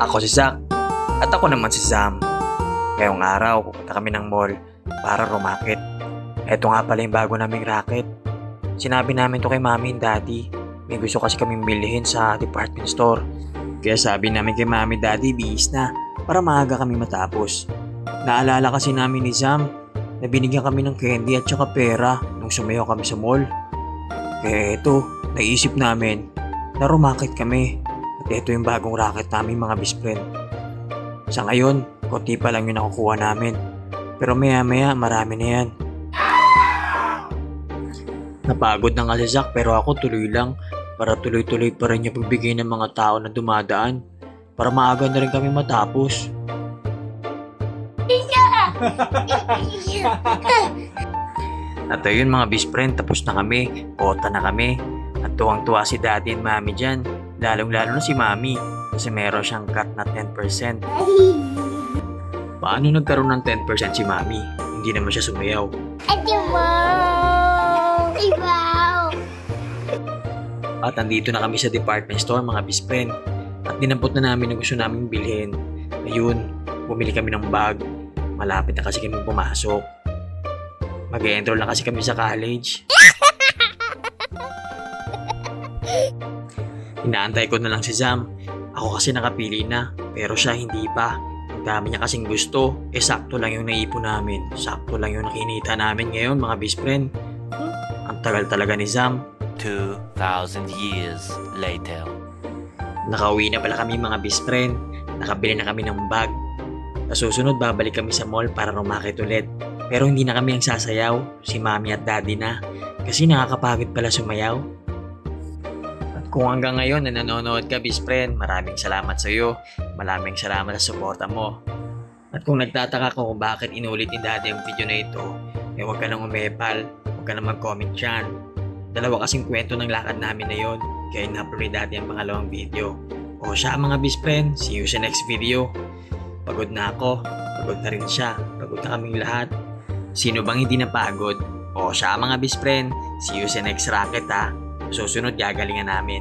Ako si Zack at ako naman si Zam. Ngayong araw pupunta kami ng mall para rumakit. Eto nga pala yung bago naming racket. Sinabi namin to kay Mami and Daddy. May gusto kasi kaming bilhin sa department store. Kaya sabi namin kay Mami and Daddy bihis na para maaga kami matapos. Naalala kasi namin ni Zam na binigyan kami ng candy at saka pera nung sumayaw kami sa mall. Kaya eto, naisip namin na rumakit kami. At ito yung bagong racket namin mga best friend. Sa ngayon, konti pa lang yung nakukuha namin. Pero maya maya marami na yan. Napagod na nga si Zack pero ako tuloy lang para tuloy-tuloy pa rin yung pagbigay ng mga tao na dumadaan. Para maaga na rin kami matapos. At ayun mga best friend, tapos na kami. Kota na kami. At tuwang-tuwa si Daddy and Mami dyan. Lalong-lalo na si Mami kasi meron siyang cut na 10%. Paano nagkaroon ng 10% si Mami? Hindi naman siya sumayaw. At andito na kami sa department store mga best friend. At dinampot na namin ang gusto naming bilhin. Ayun, bumili kami ng bag. Malapit na kasi kami pumasok. Mag-e-enroll na kasi kami sa college. Inaantay ko na lang si Zam. Ako kasi nakapili na, pero siya hindi pa. Ang dami niya kasing gusto, sakto lang yung naipon namin. Sakto lang yung nakinita namin ngayon mga best friend. Ang tagal talaga ni Zam. 2,000 years later. Nakauwi na pala kami mga best friend. Nakabili na kami ng bag. Sa susunod babalik kami sa mall para rumakit ulit. Pero hindi na kami ang sasayaw, si Mami at Daddy na. Kasi nakakapagod pala sumayaw. Kung hanggang ngayon na nanonood ka, best friend, maraming salamat sa iyo. Maraming salamat sa suporta mo. At kung nagtataka ka kung bakit inulit ni Daddy ang video na ito, huwag ka nang umepal, huwag ka nang mag-comment dyan. Dalawa kasing kwento ng lakad namin na yon, kaya in-upload ni Daddy ang pangalawang video. O siya mga best friend, see you sa next video. Pagod na ako, pagod na rin siya, pagod na kaming lahat. Sino bang hindi napagod? O siya mga best friend, see you sa next racket ha. Susunod gagalingan namin.